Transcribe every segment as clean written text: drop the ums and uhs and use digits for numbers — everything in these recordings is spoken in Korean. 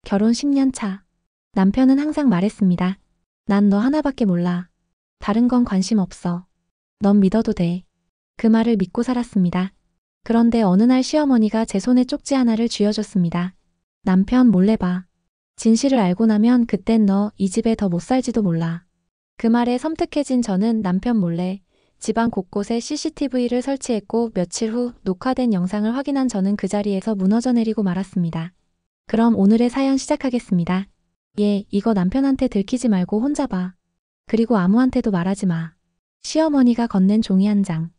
결혼 10년 차. 남편은 항상 말했습니다. 난 너 하나밖에 몰라. 다른 건 관심 없어. 넌 믿어도 돼. 그 말을 믿고 살았습니다. 그런데 어느 날 시어머니가 제 손에 쪽지 하나를 쥐어줬습니다. 남편 몰래 봐. 진실을 알고 나면 그땐 너 이 집에 더 못 살지도 몰라. 그 말에 섬뜩해진 저는 남편 몰래 집안 곳곳에 CCTV를 설치했고 며칠 후 녹화된 영상을 확인한 저는 그 자리에서 무너져 내리고 말았습니다. 그럼 오늘의 사연 시작하겠습니다. 이거 남편한테 들키지 말고 혼자 봐. 그리고 아무한테도 말하지 마. 시어머니가 건넨 종이 한 장.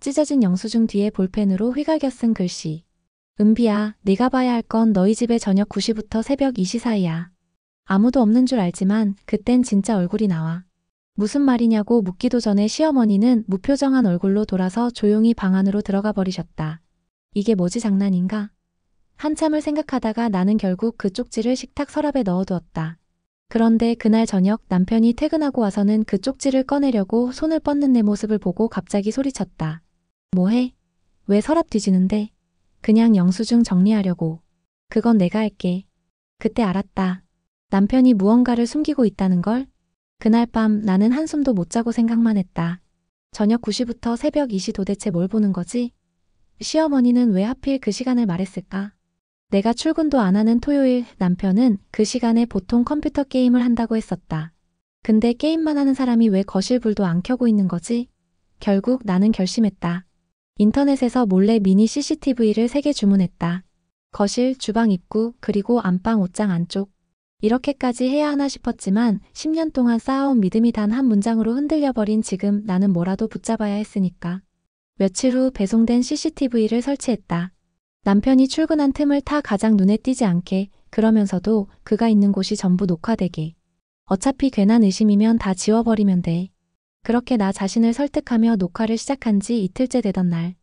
찢어진 영수증 뒤에 볼펜으로 휘갈겨 쓴 글씨. 은비야, 네가 봐야 할 건 너희 집에 저녁 9시부터 새벽 2시 사이야. 아무도 없는 줄 알지만 그땐 진짜 얼굴이 나와. 무슨 말이냐고 묻기도 전에 시어머니는 무표정한 얼굴로 돌아서 조용히 방 안으로 들어가 버리셨다. 이게 뭐지 장난인가? 한참을 생각하다가 나는 결국 그 쪽지를 식탁 서랍에 넣어두었다. 그런데 그날 저녁 남편이 퇴근하고 와서는 그 쪽지를 꺼내려고 손을 뻗는 내 모습을 보고 갑자기 소리쳤다. 뭐해? 왜 서랍 뒤지는데? 그냥 영수증 정리하려고. 그건 내가 할게. 그때 알았다. 남편이 무언가를 숨기고 있다는 걸. 그날 밤 나는 한숨도 못 자고 생각만 했다. 저녁 9시부터 새벽 2시 도대체 뭘 보는 거지? 시어머니는 왜 하필 그 시간을 말했을까? 내가 출근도 안 하는 토요일 남편은 그 시간에 보통 컴퓨터 게임을 한다고 했었다. 근데 게임만 하는 사람이 왜 거실 불도 안 켜고 있는 거지? 결국 나는 결심했다. 인터넷에서 몰래 미니 CCTV를 3개 주문했다. 거실, 주방 입구, 그리고 안방 옷장 안쪽. 이렇게까지 해야 하나 싶었지만 10년 동안 쌓아온 믿음이 단 한 문장으로 흔들려버린 지금 나는 뭐라도 붙잡아야 했으니까. 며칠 후 배송된 CCTV를 설치했다. 남편이 출근한 틈을 타 가장 눈에 띄지 않게, 그러면서도 그가 있는 곳이 전부 녹화되게. 어차피 괜한 의심이면 다 지워버리면 돼. 그렇게 나 자신을 설득하며 녹화를 시작한 지 이틀째 되던 날.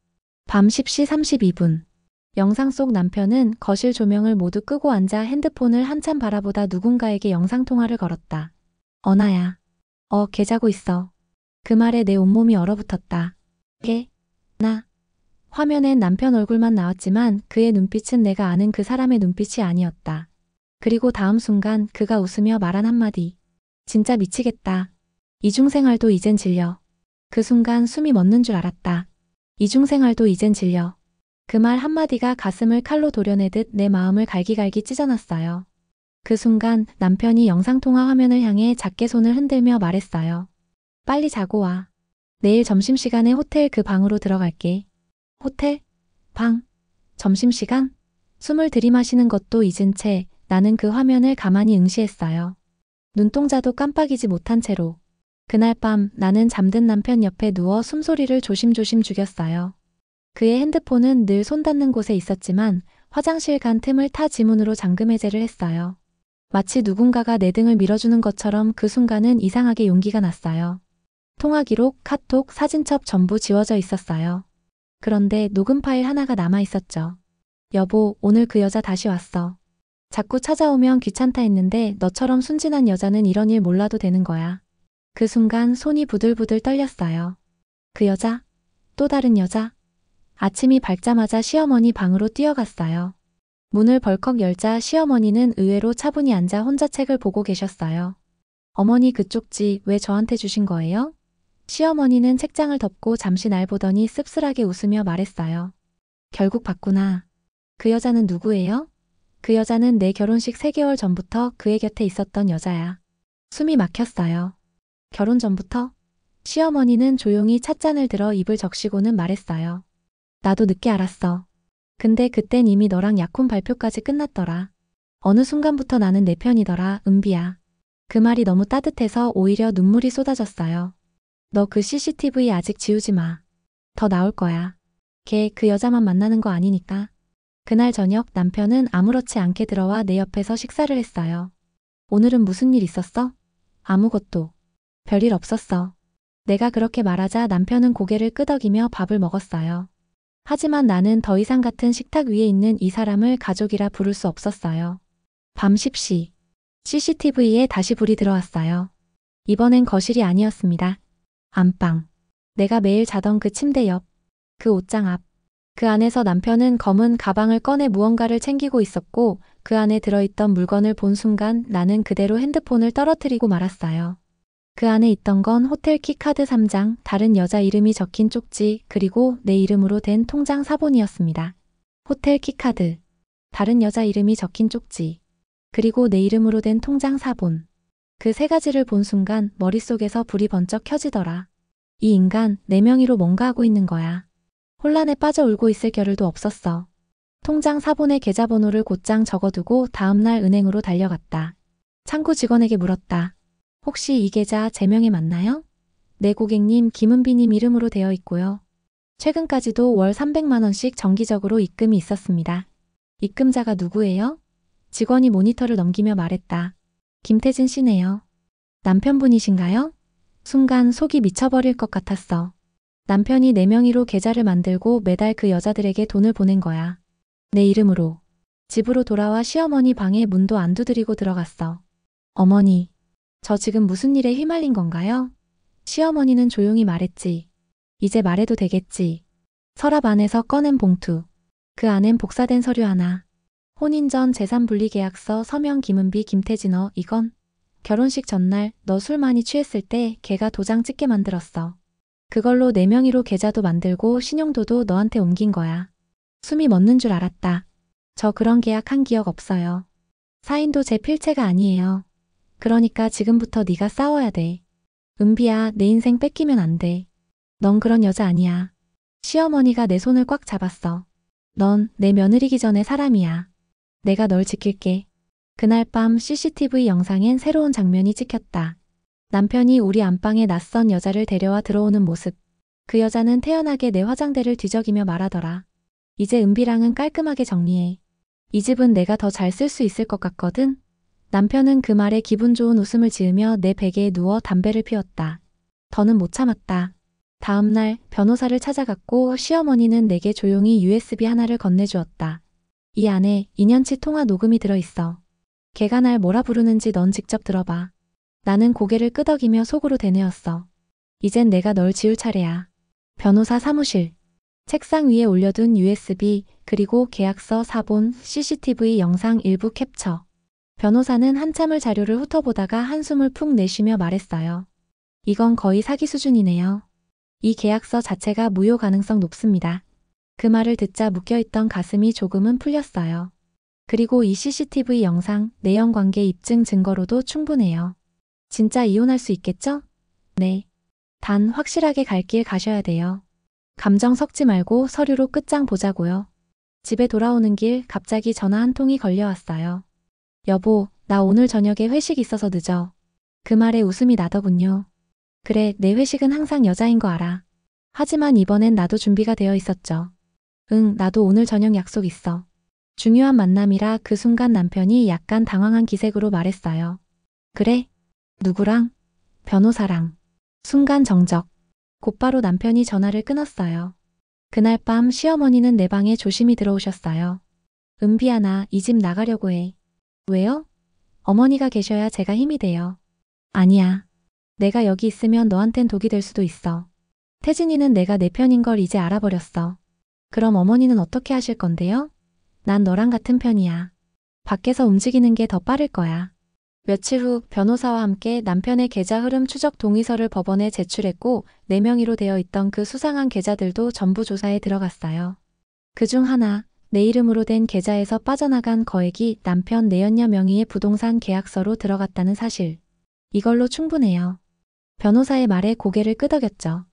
밤 10시 32분. 영상 속 남편은 거실 조명을 모두 끄고 앉아 핸드폰을 한참 바라보다 누군가에게 영상통화를 걸었다. 어나야. 걔 자고 있어. 그 말에 내 온몸이 얼어붙었다. 걔? 나? 화면엔 남편 얼굴만 나왔지만 그의 눈빛은 내가 아는 그 사람의 눈빛이 아니었다. 그리고 다음 순간 그가 웃으며 말한 한마디. 진짜 미치겠다. 이중생활도 이젠 질려. 그 순간 숨이 멎는 줄 알았다. 이중생활도 이젠 질려. 그 말 한마디가 가슴을 칼로 도려내듯 내 마음을 갈기갈기 찢어놨어요. 그 순간 남편이 영상통화 화면을 향해 작게 손을 흔들며 말했어요. 빨리 자고 와. 내일 점심시간에 호텔 그 방으로 들어갈게. 호텔? 방? 점심시간? 숨을 들이마시는 것도 잊은 채 나는 그 화면을 가만히 응시했어요. 눈동자도 깜빡이지 못한 채로. 그날 밤 나는 잠든 남편 옆에 누워 숨소리를 조심조심 죽였어요. 그의 핸드폰은 늘 손 닿는 곳에 있었지만 화장실 간 틈을 타 지문으로 잠금 해제를 했어요. 마치 누군가가 내 등을 밀어주는 것처럼 그 순간은 이상하게 용기가 났어요. 통화 기록, 카톡, 사진첩 전부 지워져 있었어요. 그런데 녹음 파일 하나가 남아 있었죠. 여보, 오늘 그 여자 다시 왔어. 자꾸 찾아오면 귀찮다 했는데 너처럼 순진한 여자는 이런 일 몰라도 되는 거야. 그 순간 손이 부들부들 떨렸어요. 그 여자? 또 다른 여자? 아침이 밝자마자 시어머니 방으로 뛰어갔어요. 문을 벌컥 열자 시어머니는 의외로 차분히 앉아 혼자 책을 보고 계셨어요. 어머니 그 쪽지 왜 저한테 주신 거예요? 시어머니는 책장을 덮고 잠시 날 보더니 씁쓸하게 웃으며 말했어요. 결국 봤구나. 그 여자는 누구예요? 그 여자는 내 결혼식 3개월 전부터 그의 곁에 있었던 여자야. 숨이 막혔어요. 결혼 전부터? 시어머니는 조용히 찻잔을 들어 입을 적시고는 말했어요. 나도 늦게 알았어. 근데 그땐 이미 너랑 약혼 발표까지 끝났더라. 어느 순간부터 나는 내 편이더라, 은비야. 그 말이 너무 따뜻해서 오히려 눈물이 쏟아졌어요. 너 그 CCTV 아직 지우지 마. 더 나올 거야. 걔 그 여자만 만나는 거 아니니까. 그날 저녁 남편은 아무렇지 않게 들어와 내 옆에서 식사를 했어요. 오늘은 무슨 일 있었어? 아무것도. 별일 없었어. 내가 그렇게 말하자 남편은 고개를 끄덕이며 밥을 먹었어요. 하지만 나는 더 이상 같은 식탁 위에 있는 이 사람을 가족이라 부를 수 없었어요. 밤 10시. CCTV에 다시 불이 들어왔어요. 이번엔 거실이 아니었습니다. 안방. 내가 매일 자던 그 침대 옆. 그 옷장 앞. 그 안에서 남편은 검은 가방을 꺼내 무언가를 챙기고 있었고 그 안에 들어있던 물건을 본 순간 나는 그대로 핸드폰을 떨어뜨리고 말았어요. 그 안에 있던 건 호텔 키카드 3장, 다른 여자 이름이 적힌 쪽지, 그리고 내 이름으로 된 통장 사본이었습니다. 호텔 키카드, 다른 여자 이름이 적힌 쪽지, 그리고 내 이름으로 된 통장 사본. 그 세 가지를 본 순간 머릿속에서 불이 번쩍 켜지더라. 이 인간 내 명의로 뭔가 하고 있는 거야. 혼란에 빠져 울고 있을 겨를도 없었어. 통장 사본의 계좌번호를 곧장 적어두고 다음날 은행으로 달려갔다. 창구 직원에게 물었다. 혹시 이 계좌 제 명에 맞나요? 네, 고객님 김은비님 이름으로 되어 있고요. 최근까지도 월 300만 원씩 정기적으로 입금이 있었습니다. 입금자가 누구예요? 직원이 모니터를 넘기며 말했다. 김태진 씨네요. 남편분이신가요? 순간 속이 미쳐버릴 것 같았어. 남편이 내 명의로 계좌를 만들고 매달 그 여자들에게 돈을 보낸 거야. 내 이름으로. 집으로 돌아와 시어머니 방에 문도 안 두드리고 들어갔어. 어머니, 저 지금 무슨 일에 휘말린 건가요? 시어머니는 조용히 말했지. 이제 말해도 되겠지. 서랍 안에서 꺼낸 봉투. 그 안엔 복사된 서류 하나. 혼인 전 재산분리계약서 서명 김은비 김태진어. 이건 결혼식 전날 너 술 많이 취했을 때 걔가 도장 찍게 만들었어. 그걸로 내 명의로 계좌도 만들고 신용도도 너한테 옮긴 거야. 숨이 멎는 줄 알았다. 저 그런 계약한 기억 없어요. 사인도 제 필체가 아니에요. 그러니까 지금부터 네가 싸워야 돼. 은비야, 내 인생 뺏기면 안 돼. 넌 그런 여자 아니야. 시어머니가 내 손을 꽉 잡았어. 넌 내 며느리기 전에 사람이야. 내가 널 지킬게. 그날 밤 CCTV 영상엔 새로운 장면이 찍혔다. 남편이 우리 안방에 낯선 여자를 데려와 들어오는 모습. 그 여자는 태연하게 내 화장대를 뒤적이며 말하더라. 이제 은비랑은 깔끔하게 정리해. 이 집은 내가 더 잘 쓸 수 있을 것 같거든. 남편은 그 말에 기분 좋은 웃음을 지으며 내 베개에 누워 담배를 피웠다. 더는 못 참았다. 다음 날 변호사를 찾아갔고 시어머니는 내게 조용히 USB 하나를 건네주었다. 이 안에 2년치 통화 녹음이 들어있어. 걔가 날 뭐라 부르는지 넌 직접 들어봐. 나는 고개를 끄덕이며 속으로 대뇌었어. 이젠 내가 널 지울 차례야. 변호사 사무실. 책상 위에 올려둔 USB, 그리고 계약서 사본, CCTV 영상 일부 캡처. 변호사는 한참을 자료를 훑어보다가 한숨을 푹 내쉬며 말했어요. 이건 거의 사기 수준이네요. 이 계약서 자체가 무효 가능성 높습니다. 그 말을 듣자 묶여있던 가슴이 조금은 풀렸어요. 그리고 이 CCTV 영상, 내연관계 입증 증거로도 충분해요. 진짜 이혼할 수 있겠죠? 네. 단 확실하게 갈 길 가셔야 돼요. 감정 섞지 말고 서류로 끝장 보자고요. 집에 돌아오는 길 갑자기 전화 한 통이 걸려왔어요. 여보, 나 오늘 저녁에 회식 있어서 늦어. 그 말에 웃음이 나더군요. 그래, 내 회식은 항상 여자인 거 알아. 하지만 이번엔 나도 준비가 되어 있었죠. 응, 나도 오늘 저녁 약속 있어. 중요한 만남이라 그 순간 남편이 약간 당황한 기색으로 말했어요. 그래? 누구랑? 변호사랑. 순간 정적. 곧바로 남편이 전화를 끊었어요. 그날 밤 시어머니는 내 방에 조심히 들어오셨어요. 은비야, 나 이 집 나가려고 해. 왜요? 어머니가 계셔야 제가 힘이 돼요. 아니야. 내가 여기 있으면 너한텐 독이 될 수도 있어. 태진이는 내가 내 편인 걸 이제 알아버렸어. 그럼 어머니는 어떻게 하실 건데요? 난 너랑 같은 편이야. 밖에서 움직이는 게 더 빠를 거야. 며칠 후 변호사와 함께 남편의 계좌 흐름 추적 동의서를 법원에 제출했고 내 명의로 되어 있던 그 수상한 계좌들도 전부 조사에 들어갔어요. 그중 하나, 내 이름으로 된 계좌에서 빠져나간 거액이 남편 내연녀 명의의 부동산 계약서로 들어갔다는 사실. 이걸로 충분해요. 변호사의 말에 고개를 끄덕였죠.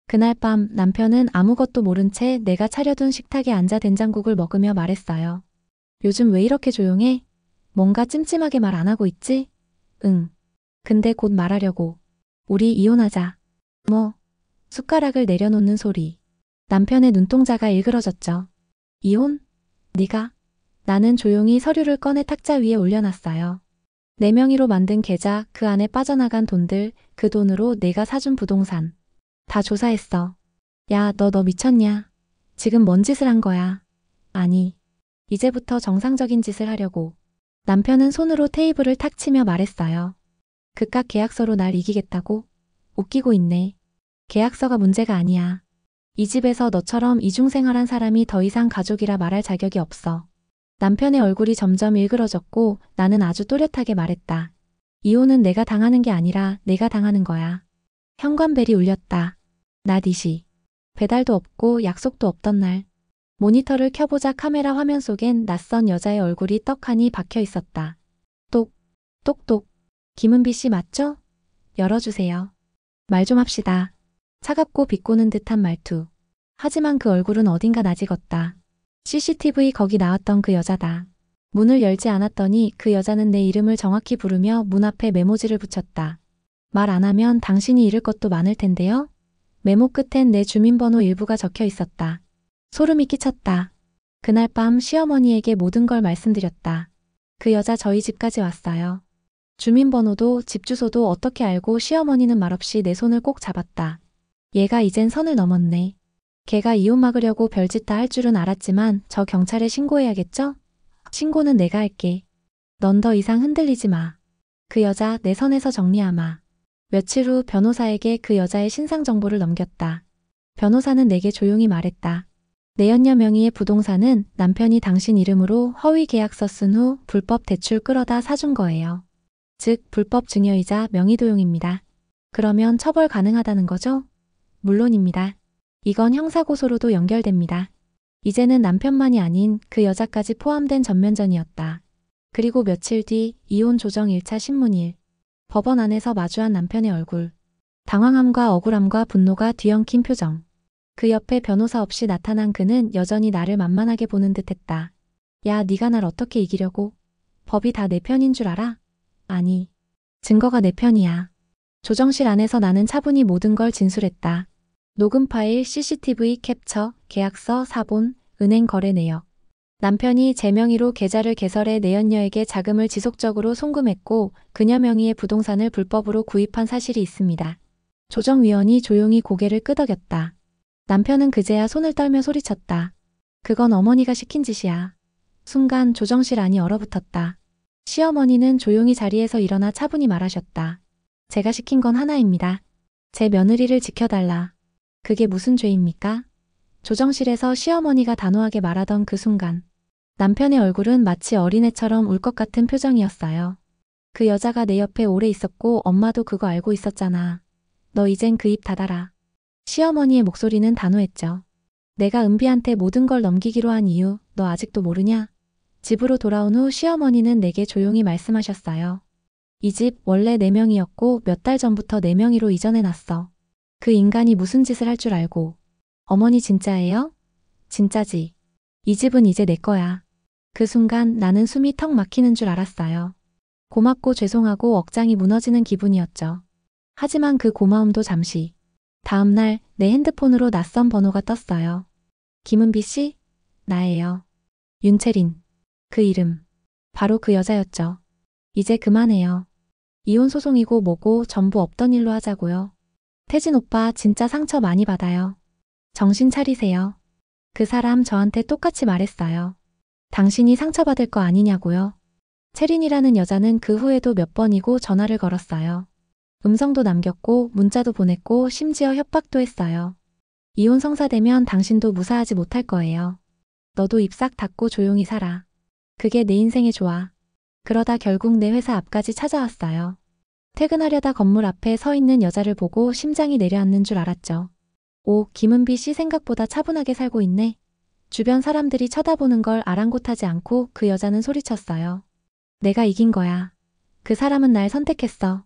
그날 밤 남편은 아무것도 모른 채 내가 차려둔 식탁에 앉아 된장국을 먹으며 말했어요. 요즘 왜 이렇게 조용해? 뭔가 찜찜하게 말 안 하고 있지? 응. 근데 곧 말하려고. 우리 이혼하자. 뭐? 숟가락을 내려놓는 소리. 남편의 눈동자가 일그러졌죠. 이혼? 네가? 나는 조용히 서류를 꺼내 탁자 위에 올려놨어요. 내 명의로 만든 계좌, 그 안에 빠져나간 돈들, 그 돈으로 내가 사준 부동산. 다 조사했어. 야, 너 미쳤냐? 지금 뭔 짓을 한 거야? 아니, 이제부터 정상적인 짓을 하려고. 남편은 손으로 테이블을 탁 치며 말했어요. 그깟 계약서로 날 이기겠다고? 웃기고 있네. 계약서가 문제가 아니야. 이 집에서 너처럼 이중생활한 사람이 더 이상 가족이라 말할 자격이 없어. 남편의 얼굴이 점점 일그러졌고 나는 아주 또렷하게 말했다. 이혼은 내가 당하는 게 아니라 내가 당하는 거야. 현관벨이 울렸다. 낮 2시. 배달도 없고 약속도 없던 날. 모니터를 켜보자 카메라 화면 속엔 낯선 여자의 얼굴이 떡하니 박혀 있었다. 똑, 똑똑. 김은비 씨 맞죠? 열어주세요. 말 좀 합시다. 차갑고 비꼬는 듯한 말투. 하지만 그 얼굴은 어딘가 낯익었다. CCTV 거기 나왔던 그 여자다. 문을 열지 않았더니 그 여자는 내 이름을 정확히 부르며 문 앞에 메모지를 붙였다. 말 안 하면 당신이 잃을 것도 많을 텐데요? 메모 끝엔 내 주민번호 일부가 적혀 있었다. 소름이 끼쳤다. 그날 밤 시어머니에게 모든 걸 말씀드렸다. 그 여자 저희 집까지 왔어요. 주민번호도 집 주소도 어떻게 알고 시어머니는 말없이 내 손을 꼭 잡았다. 얘가 이젠 선을 넘었네. 걔가 이혼 막으려고 별짓 다 할 줄은 알았지만 저 경찰에 신고해야겠죠? 신고는 내가 할게. 넌 더 이상 흔들리지 마. 그 여자 내 선에서 정리하마. 며칠 후 변호사에게 그 여자의 신상 정보를 넘겼다. 변호사는 내게 조용히 말했다. 내연녀 명의의 부동산은 남편이 당신 이름으로 허위 계약서 쓴 후 불법 대출 끌어다 사준 거예요. 즉 불법 증여이자 명의도용입니다. 그러면 처벌 가능하다는 거죠? 물론입니다. 이건 형사고소로도 연결됩니다. 이제는 남편만이 아닌 그 여자까지 포함된 전면전이었다. 그리고 며칠 뒤 이혼 조정 1차 신문일. 법원 안에서 마주한 남편의 얼굴. 당황함과 억울함과 분노가 뒤엉킨 표정. 그 옆에 변호사 없이 나타난 그는 여전히 나를 만만하게 보는 듯했다. 야, 네가 날 어떻게 이기려고? 법이 다 내 편인 줄 알아? 아니, 증거가 내 편이야. 조정실 안에서 나는 차분히 모든 걸 진술했다. 녹음 파일, CCTV 캡처, 계약서, 사본, 은행 거래 내역. 남편이 제 명의로 계좌를 개설해 내연녀에게 자금을 지속적으로 송금했고 그녀 명의의 부동산을 불법으로 구입한 사실이 있습니다. 조정위원이 조용히 고개를 끄덕였다. 남편은 그제야 손을 떨며 소리쳤다. 그건 어머니가 시킨 짓이야. 순간 조정실 안이 얼어붙었다. 시어머니는 조용히 자리에서 일어나 차분히 말하셨다. 제가 시킨 건 하나입니다. 제 며느리를 지켜달라. 그게 무슨 죄입니까? 조정실에서 시어머니가 단호하게 말하던 그 순간 남편의 얼굴은 마치 어린애처럼 울 것 같은 표정이었어요. 그 여자가 내 옆에 오래 있었고 엄마도 그거 알고 있었잖아. 너 이젠 그 입 닫아라. 시어머니의 목소리는 단호했죠. 내가 은비한테 모든 걸 넘기기로 한 이유 너 아직도 모르냐? 집으로 돌아온 후 시어머니는 내게 조용히 말씀하셨어요. 이 집 원래 4명이었고 몇 달 전부터 4명이로 이전해놨어. 그 인간이 무슨 짓을 할 줄 알고. 어머니 진짜예요? 진짜지. 이 집은 이제 내 거야. 그 순간 나는 숨이 턱 막히는 줄 알았어요. 고맙고 죄송하고 억장이 무너지는 기분이었죠. 하지만 그 고마움도 잠시. 다음 날 내 핸드폰으로 낯선 번호가 떴어요. 김은비 씨? 나예요. 윤채린. 그 이름. 바로 그 여자였죠. 이제 그만해요. 이혼 소송이고 뭐고 전부 없던 일로 하자고요. 태진 오빠 진짜 상처 많이 받아요. 정신 차리세요. 그 사람 저한테 똑같이 말했어요. 당신이 상처받을 거 아니냐고요. 채린이라는 여자는 그 후에도 몇 번이고 전화를 걸었어요. 음성도 남겼고 문자도 보냈고 심지어 협박도 했어요. 이혼 성사되면 당신도 무사하지 못할 거예요. 너도 입 싹 닫고 조용히 살아. 그게 내 인생에 좋아. 그러다 결국 내 회사 앞까지 찾아왔어요. 퇴근하려다 건물 앞에 서 있는 여자를 보고 심장이 내려앉는 줄 알았죠. 오, 김은비 씨 생각보다 차분하게 살고 있네. 주변 사람들이 쳐다보는 걸 아랑곳하지 않고 그 여자는 소리쳤어요. 내가 이긴 거야. 그 사람은 날 선택했어.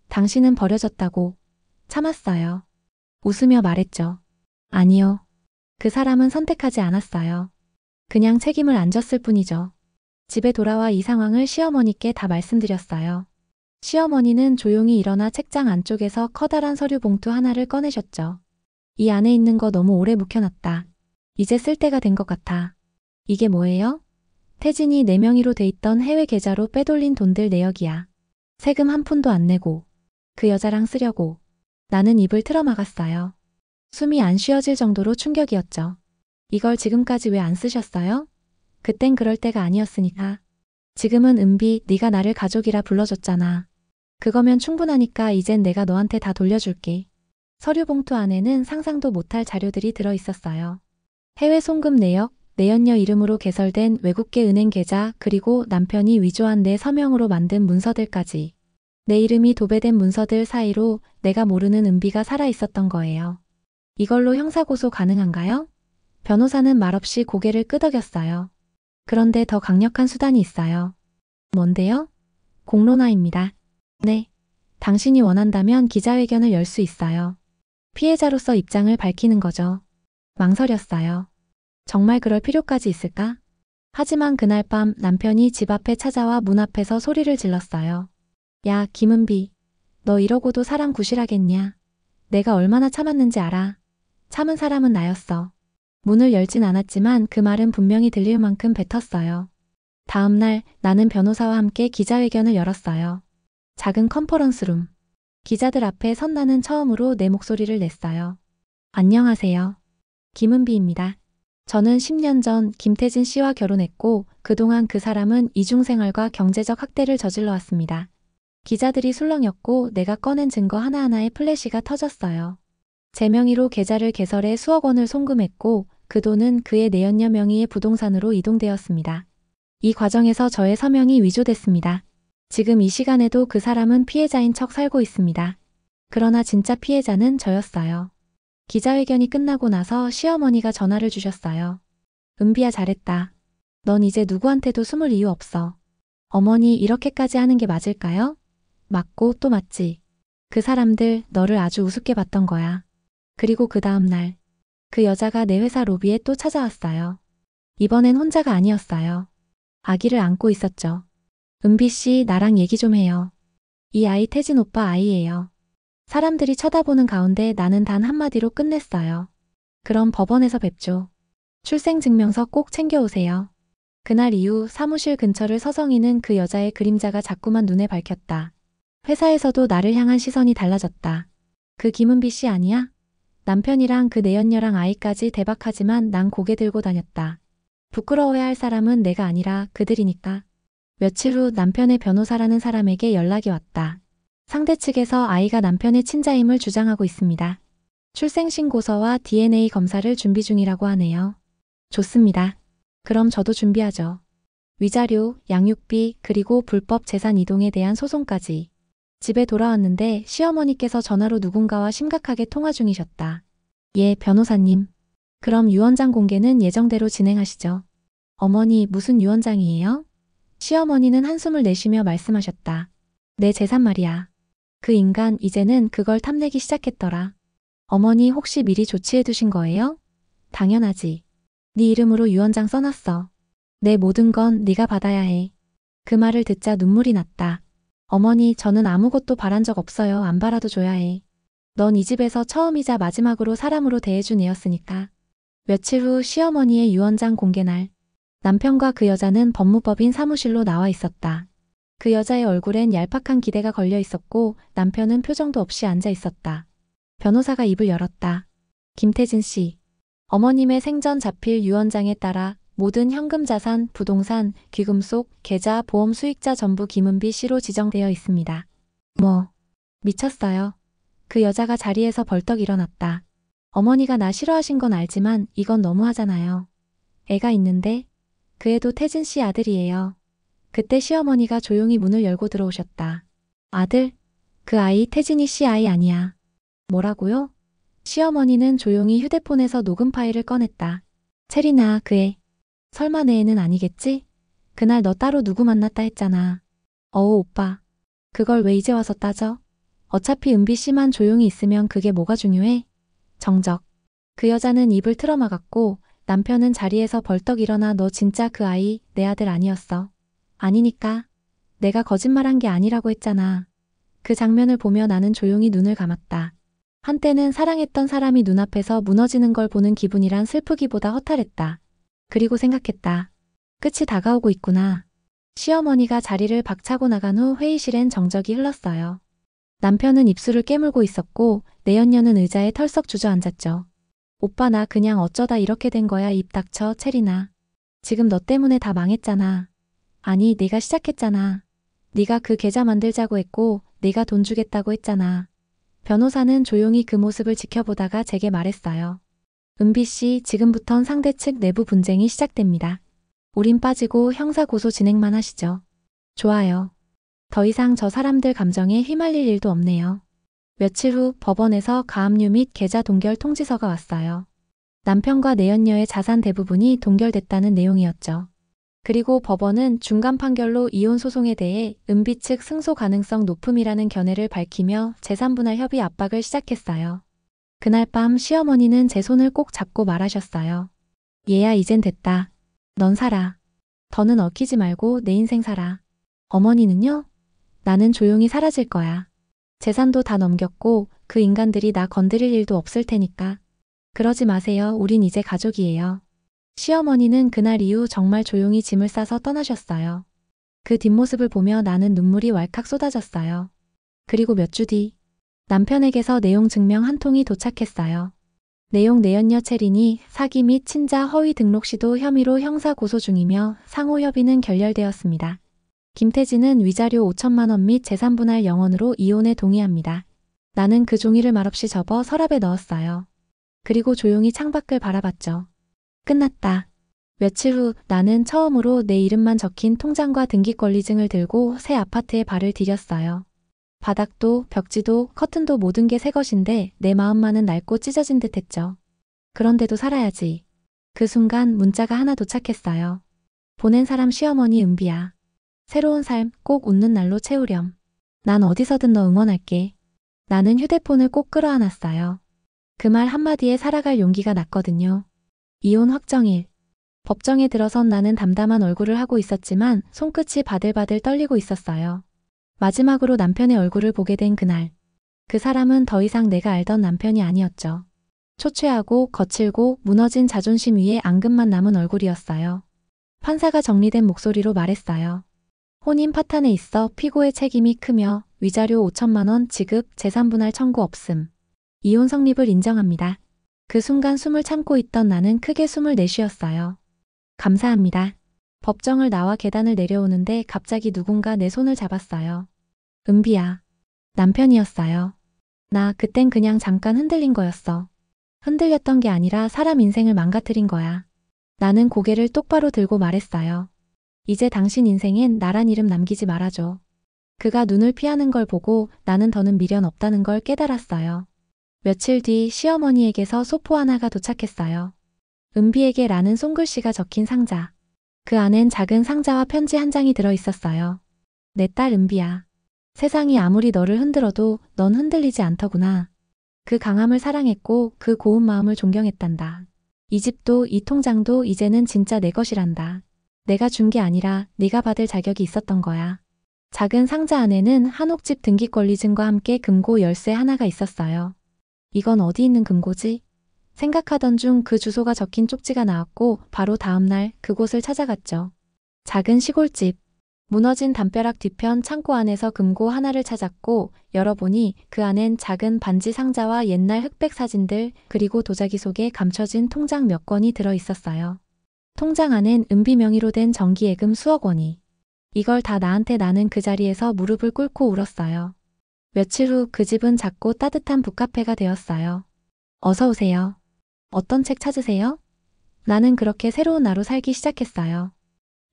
당신은 버려졌다고. 참았어요. 웃으며 말했죠. 아니요. 그 사람은 선택하지 않았어요. 그냥 책임을 안 졌을 뿐이죠. 집에 돌아와 이 상황을 시어머니께 다 말씀드렸어요. 시어머니는 조용히 일어나 책장 안쪽에서 커다란 서류 봉투 하나를 꺼내셨죠. 이 안에 있는 거 너무 오래 묵혀놨다. 이제 쓸 때가 된 것 같아. 이게 뭐예요? 태진이 내 명의로 돼 있던 해외 계좌로 빼돌린 돈들 내역이야. 세금 한 푼도 안 내고 그 여자랑 쓰려고. 나는 입을 틀어막았어요. 숨이 안 쉬어질 정도로 충격이었죠. 이걸 지금까지 왜 안 쓰셨어요? 그땐 그럴 때가 아니었으니까. 지금은 은비, 네가 나를 가족이라 불러줬잖아. 그거면 충분하니까 이젠 내가 너한테 다 돌려줄게. 서류 봉투 안에는 상상도 못할 자료들이 들어있었어요. 해외 송금 내역, 내연녀 이름으로 개설된 외국계 은행 계좌 그리고 남편이 위조한 내 서명으로 만든 문서들까지. 내 이름이 도배된 문서들 사이로 내가 모르는 은비가 살아 있었던 거예요. 이걸로 형사고소 가능한가요? 변호사는 말없이 고개를 끄덕였어요. 그런데 더 강력한 수단이 있어요. 뭔데요? 공론화입니다. 네. 당신이 원한다면 기자회견을 열 수 있어요. 피해자로서 입장을 밝히는 거죠. 망설였어요. 정말 그럴 필요까지 있을까? 하지만 그날 밤 남편이 집 앞에 찾아와 문 앞에서 소리를 질렀어요. 야, 김은비. 너 이러고도 사람 구실하겠냐? 내가 얼마나 참았는지 알아. 참은 사람은 나였어. 문을 열진 않았지만 그 말은 분명히 들릴 만큼 뱉었어요. 다음 날 나는 변호사와 함께 기자회견을 열었어요. 작은 컨퍼런스룸. 기자들 앞에 선 나는 처음으로 내 목소리를 냈어요. 안녕하세요. 김은비입니다. 저는 10년 전 김태진 씨와 결혼했고 그동안 그 사람은 이중생활과 경제적 학대를 저질러 왔습니다. 기자들이 술렁였고 내가 꺼낸 증거 하나하나에 플래시가 터졌어요. 제 명의로 계좌를 개설해 수억 원을 송금했고 그 돈은 그의 내연녀 명의의 부동산으로 이동되었습니다. 이 과정에서 저의 서명이 위조됐습니다. 지금 이 시간에도 그 사람은 피해자인 척 살고 있습니다. 그러나 진짜 피해자는 저였어요. 기자회견이 끝나고 나서 시어머니가 전화를 주셨어요. 은비야 잘했다. 넌 이제 누구한테도 숨을 이유 없어. 어머니 이렇게까지 하는 게 맞을까요? 맞고 또 맞지. 그 사람들 너를 아주 우습게 봤던 거야. 그리고 그 다음 날 그 여자가 내 회사 로비에 또 찾아왔어요. 이번엔 혼자가 아니었어요. 아기를 안고 있었죠. 은비 씨 나랑 얘기 좀 해요. 이 아이 태진 오빠 아이예요. 사람들이 쳐다보는 가운데 나는 단 한마디로 끝냈어요. 그럼 법원에서 뵙죠. 출생증명서 꼭 챙겨오세요. 그날 이후 사무실 근처를 서성이는 그 여자의 그림자가 자꾸만 눈에 밝혔다. 회사에서도 나를 향한 시선이 달라졌다. 그 김은비 씨 아니야? 남편이랑 그 내연녀랑 아이까지 대박하지만 난 고개 들고 다녔다. 부끄러워야 할 사람은 내가 아니라 그들이니까. 며칠 후 남편의 변호사라는 사람에게 연락이 왔다. 상대 측에서 아이가 남편의 친자임을 주장하고 있습니다. 출생신고서와 DNA 검사를 준비 중이라고 하네요. 좋습니다. 그럼 저도 준비하죠. 위자료, 양육비, 그리고 불법 재산 이동에 대한 소송까지. 집에 돌아왔는데 시어머니께서 전화로 누군가와 심각하게 통화 중이셨다. 예, 변호사님. 그럼 유언장 공개는 예정대로 진행하시죠. 어머니 무슨 유언장이에요? 시어머니는 한숨을 내쉬며 말씀하셨다. 내 재산 말이야. 그 인간 이제는 그걸 탐내기 시작했더라. 어머니 혹시 미리 조치해 두신 거예요? 당연하지. 네 이름으로 유언장 써놨어. 내 모든 건 네가 받아야 해. 그 말을 듣자 눈물이 났다. 어머니 저는 아무것도 바란 적 없어요. 안 바라도 줘야 해. 넌 이 집에서 처음이자 마지막으로 사람으로 대해준 애였으니까. 며칠 후 시어머니의 유언장 공개 날. 남편과 그 여자는 법무법인 사무실로 나와 있었다. 그 여자의 얼굴엔 얄팍한 기대가 걸려 있었고 남편은 표정도 없이 앉아 있었다. 변호사가 입을 열었다. 김태진 씨. 어머님의 생전 자필 유언장에 따라 모든 현금 자산, 부동산, 귀금속, 계좌, 보험 수익자 전부 김은비 씨로 지정되어 있습니다. 뭐, 미쳤어요. 그 여자가 자리에서 벌떡 일어났다. 어머니가 나 싫어하신 건 알지만 이건 너무하잖아요. 애가 있는데 그 애도 태진 씨 아들이에요. 그때 시어머니가 조용히 문을 열고 들어오셨다. 아들? 그 아이 태진이 씨 아이 아니야. 뭐라고요? 시어머니는 조용히 휴대폰에서 녹음 파일을 꺼냈다. 체리나 그 애. 설마 내 애는 아니겠지? 그날 너 따로 누구 만났다 했잖아. 어우 오빠. 그걸 왜 이제 와서 따져? 어차피 은비 씨만 조용히 있으면 그게 뭐가 중요해? 정적. 그 여자는 입을 틀어막았고 남편은 자리에서 벌떡 일어나 너 진짜 그 아이 내 아들 아니었어. 아니니까. 내가 거짓말한 게 아니라고 했잖아. 그 장면을 보며 나는 조용히 눈을 감았다. 한때는 사랑했던 사람이 눈앞에서 무너지는 걸 보는 기분이란 슬프기보다 허탈했다. 그리고 생각했다. 끝이 다가오고 있구나. 시어머니가 자리를 박차고 나간 후 회의실엔 정적이 흘렀어요. 남편은 입술을 깨물고 있었고 내연녀는 의자에 털썩 주저앉았죠. 오빠 나 그냥 어쩌다 이렇게 된 거야. 입 닥쳐 체리나. 지금 너 때문에 다 망했잖아. 아니 네가 시작했잖아. 네가 그 계좌 만들자고 했고 네가 돈 주겠다고 했잖아. 변호사는 조용히 그 모습을 지켜보다가 제게 말했어요. 은비씨, 지금부턴 상대 측 내부 분쟁이 시작됩니다. 우린 빠지고 형사 고소 진행만 하시죠. 좋아요. 더 이상 저 사람들 감정에 휘말릴 일도 없네요. 며칠 후 법원에서 가압류 및 계좌 동결 통지서가 왔어요. 남편과 내연녀의 자산 대부분이 동결됐다는 내용이었죠. 그리고 법원은 중간 판결로 이혼 소송에 대해 은비 측 승소 가능성 높음이라는 견해를 밝히며 재산분할 협의 압박을 시작했어요. 그날 밤 시어머니는 제 손을 꼭 잡고 말하셨어요. 얘야, 이젠 됐다. 넌 살아. 더는 얽히지 말고 내 인생 살아. 어머니는요? 나는 조용히 사라질 거야. 재산도 다 넘겼고 그 인간들이 나 건드릴 일도 없을 테니까. 그러지 마세요. 우린 이제 가족이에요. 시어머니는 그날 이후 정말 조용히 짐을 싸서 떠나셨어요. 그 뒷모습을 보며 나는 눈물이 왈칵 쏟아졌어요. 그리고 몇 주 뒤 남편에게서 내용 증명 한 통이 도착했어요. 내용 내연녀 채린이 사기 및 친자 허위 등록 시도 혐의로 형사 고소 중이며 상호 협의는 결렬되었습니다. 김태진은 위자료 5천만 원 및 재산분할 영원으로 이혼에 동의합니다. 나는 그 종이를 말없이 접어 서랍에 넣었어요. 그리고 조용히 창밖을 바라봤죠. 끝났다. 며칠 후 나는 처음으로 내 이름만 적힌 통장과 등기권리증을 들고 새 아파트에 발을 디뎠어요. 바닥도 벽지도 커튼도 모든 게 새 것인데 내 마음만은 낡고 찢어진 듯 했죠. 그런데도 살아야지. 그 순간 문자가 하나 도착했어요. 보낸 사람 시어머니 은비야. 새로운 삶 꼭 웃는 날로 채우렴. 난 어디서든 너 응원할게. 나는 휴대폰을 꼭 끌어안았어요. 그 말 한마디에 살아갈 용기가 났거든요. 이혼 확정일. 법정에 들어선 나는 담담한 얼굴을 하고 있었지만 손끝이 바들바들 떨리고 있었어요. 마지막으로 남편의 얼굴을 보게 된 그날. 그 사람은 더 이상 내가 알던 남편이 아니었죠. 초췌하고 거칠고 무너진 자존심 위에 앙금만 남은 얼굴이었어요. 판사가 정리된 목소리로 말했어요. 혼인 파탄에 있어 피고의 책임이 크며 위자료 5천만 원 지급, 재산분할 청구 없음. 이혼 성립을 인정합니다. 그 순간 숨을 참고 있던 나는 크게 숨을 내쉬었어요. 감사합니다. 법정을 나와 계단을 내려오는데 갑자기 누군가 내 손을 잡았어요. 은비야. 남편이었어요. 나 그땐 그냥 잠깐 흔들린 거였어. 흔들렸던 게 아니라 사람 인생을 망가뜨린 거야. 나는 고개를 똑바로 들고 말했어요. 이제 당신 인생엔 나란 이름 남기지 말아줘. 그가 눈을 피하는 걸 보고 나는 더는 미련 없다는 걸 깨달았어요. 며칠 뒤 시어머니에게서 소포 하나가 도착했어요. 은비에게 라는 손글씨가 적힌 상자. 그 안엔 작은 상자와 편지 한 장이 들어 있었어요. 내 딸 은비야. 세상이 아무리 너를 흔들어도 넌 흔들리지 않더구나. 그 강함을 사랑했고 그 고운 마음을 존경했단다. 이 집도 이 통장도 이제는 진짜 내 것이란다. 내가 준 게 아니라 네가 받을 자격이 있었던 거야. 작은 상자 안에는 한옥집 등기권리증과 함께 금고 열쇠 하나가 있었어요. 이건 어디 있는 금고지? 생각하던 중 그 주소가 적힌 쪽지가 나왔고 바로 다음날 그곳을 찾아갔죠. 작은 시골집. 무너진 담벼락 뒤편 창고 안에서 금고 하나를 찾았고 열어보니 그 안엔 작은 반지 상자와 옛날 흑백 사진들 그리고 도자기 속에 감춰진 통장 몇 권이 들어 있었어요. 통장 안엔 은비 명의로 된 정기예금 수억 원이. 이걸 다 나한테. 나는 그 자리에서 무릎을 꿇고 울었어요. 며칠 후 그 집은 작고 따뜻한 북카페가 되었어요. 어서 오세요. 어떤 책 찾으세요? 나는 그렇게 새로운 나로 살기 시작했어요.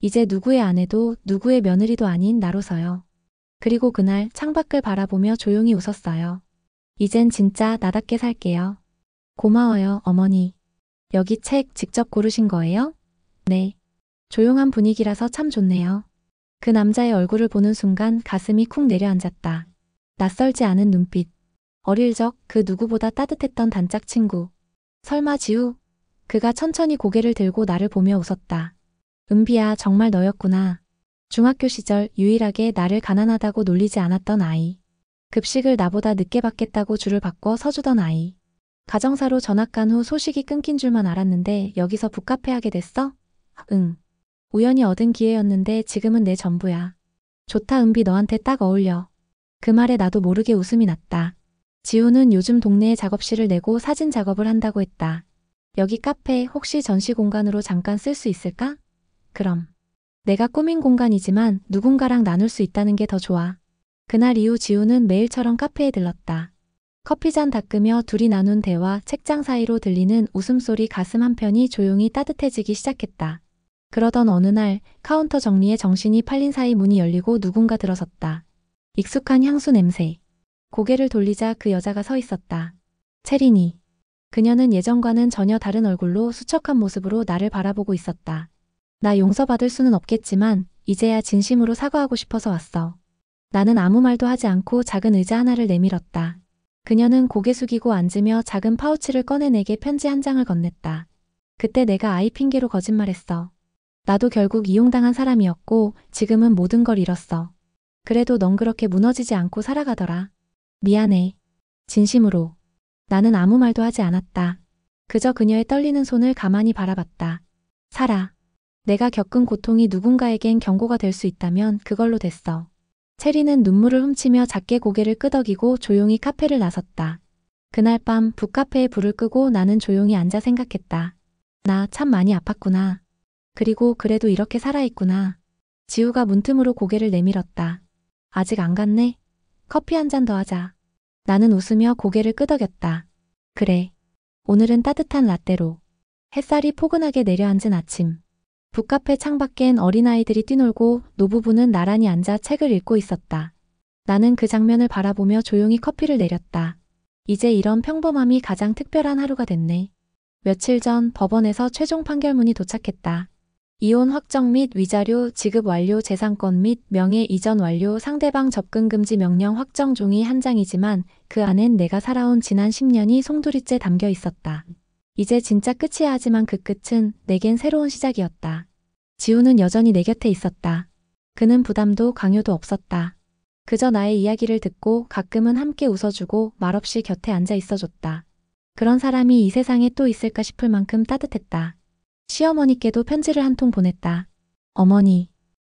이제 누구의 아내도 누구의 며느리도 아닌 나로서요. 그리고 그날 창밖을 바라보며 조용히 웃었어요. 이젠 진짜 나답게 살게요. 고마워요, 어머니. 여기 책 직접 고르신 거예요? 네. 조용한 분위기라서 참 좋네요. 그 남자의 얼굴을 보는 순간 가슴이 쿵 내려앉았다. 낯설지 않은 눈빛. 어릴 적 그 누구보다 따뜻했던 단짝 친구. 설마 지우? 그가 천천히 고개를 들고 나를 보며 웃었다. 은비야, 정말 너였구나. 중학교 시절 유일하게 나를 가난하다고 놀리지 않았던 아이. 급식을 나보다 늦게 받겠다고 줄을 바꿔 서주던 아이. 가정사로 전학 간 후 소식이 끊긴 줄만 알았는데 여기서 북카페 하게 됐어? 응. 우연히 얻은 기회였는데 지금은 내 전부야. 좋다, 은비, 너한테 딱 어울려. 그 말에 나도 모르게 웃음이 났다. 지우는 요즘 동네에 작업실을 내고 사진 작업을 한다고 했다. 여기 카페 혹시 전시 공간으로 잠깐 쓸 수 있을까? 그럼. 내가 꾸민 공간이지만 누군가랑 나눌 수 있다는 게 더 좋아. 그날 이후 지우는 매일처럼 카페에 들렀다. 커피잔 닦으며 둘이 나눈 대화, 책장 사이로 들리는 웃음소리, 가슴 한편이 조용히 따뜻해지기 시작했다. 그러던 어느 날 카운터 정리에 정신이 팔린 사이 문이 열리고 누군가 들어섰다. 익숙한 향수 냄새. 고개를 돌리자 그 여자가 서 있었다. 채린이. 그녀는 예전과는 전혀 다른 얼굴로 수척한 모습으로 나를 바라보고 있었다. 나 용서받을 수는 없겠지만 이제야 진심으로 사과하고 싶어서 왔어. 나는 아무 말도 하지 않고 작은 의자 하나를 내밀었다. 그녀는 고개 숙이고 앉으며 작은 파우치를 꺼내 내게 편지 한 장을 건넸다. 그때 내가 아이 핑계로 거짓말했어. 나도 결국 이용당한 사람이었고 지금은 모든 걸 잃었어. 그래도 넌 그렇게 무너지지 않고 살아가더라. 미안해. 진심으로. 나는 아무 말도 하지 않았다. 그저 그녀의 떨리는 손을 가만히 바라봤다. 살아. 내가 겪은 고통이 누군가에겐 경고가 될 수 있다면 그걸로 됐어. 체리는 눈물을 훔치며 작게 고개를 끄덕이고 조용히 카페를 나섰다. 그날 밤 북카페에 불을 끄고 나는 조용히 앉아 생각했다. 나 참 많이 아팠구나. 그리고 그래도 이렇게 살아있구나. 지우가 문틈으로 고개를 내밀었다. 아직 안 갔네? 커피 한 잔 더 하자. 나는 웃으며 고개를 끄덕였다. 그래. 오늘은 따뜻한 라떼로. 햇살이 포근하게 내려앉은 아침. 북카페 창밖엔 어린아이들이 뛰놀고 노부부는 나란히 앉아 책을 읽고 있었다. 나는 그 장면을 바라보며 조용히 커피를 내렸다. 이제 이런 평범함이 가장 특별한 하루가 됐네. 며칠 전 법원에서 최종 판결문이 도착했다. 이혼 확정 및 위자료 지급 완료, 재산권 및 명예 이전 완료, 상대방 접근 금지 명령 확정 종이 한 장이지만 그 안엔 내가 살아온 지난 10년이 송두리째 담겨 있었다. 이제 진짜 끝이야. 하지만 그 끝은 내겐 새로운 시작이었다. 지우는 여전히 내 곁에 있었다. 그는 부담도 강요도 없었다. 그저 나의 이야기를 듣고 가끔은 함께 웃어주고 말없이 곁에 앉아 있어줬다. 그런 사람이 이 세상에 또 있을까 싶을 만큼 따뜻했다. 시어머니께도 편지를 한 통 보냈다. 어머니,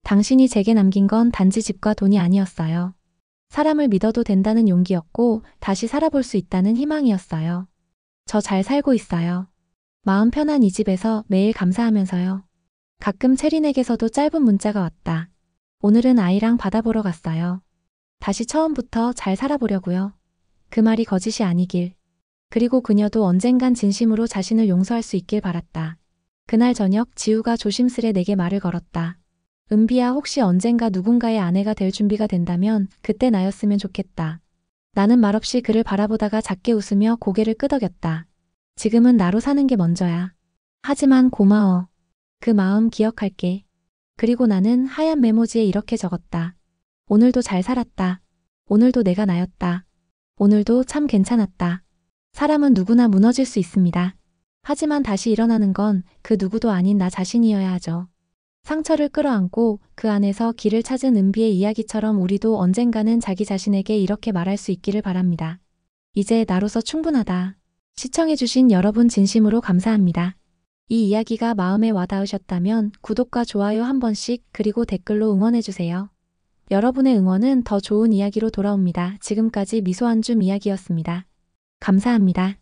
당신이 제게 남긴 건 단지 집과 돈이 아니었어요. 사람을 믿어도 된다는 용기였고 다시 살아볼 수 있다는 희망이었어요. 저 잘 살고 있어요. 마음 편한 이 집에서 매일 감사하면서요. 가끔 체린에게서도 짧은 문자가 왔다. 오늘은 아이랑 바다 보러 갔어요. 다시 처음부터 잘 살아보려고요. 그 말이 거짓이 아니길. 그리고 그녀도 언젠간 진심으로 자신을 용서할 수 있길 바랐다. 그날 저녁 지우가 조심스레 내게 말을 걸었다. 은비야, 혹시 언젠가 누군가의 아내가 될 준비가 된다면 그때 나였으면 좋겠다. 나는 말없이 그를 바라보다가 작게 웃으며 고개를 끄덕였다. 지금은 나로 사는 게 먼저야. 하지만 고마워. 그 마음 기억할게. 그리고 나는 하얀 메모지에 이렇게 적었다. 오늘도 잘 살았다. 오늘도 내가 나였다. 오늘도 참 괜찮았다. 사람은 누구나 무너질 수 있습니다. 하지만 다시 일어나는 건 그 누구도 아닌 나 자신이어야 하죠. 상처를 끌어안고 그 안에서 길을 찾은 은비의 이야기처럼 우리도 언젠가는 자기 자신에게 이렇게 말할 수 있기를 바랍니다. 이제 나로서 충분하다. 시청해주신 여러분 진심으로 감사합니다. 이 이야기가 마음에 와닿으셨다면 구독과 좋아요 한 번씩 그리고 댓글로 응원해주세요. 여러분의 응원은 더 좋은 이야기로 돌아옵니다. 지금까지 미소한줌 이야기였습니다. 감사합니다.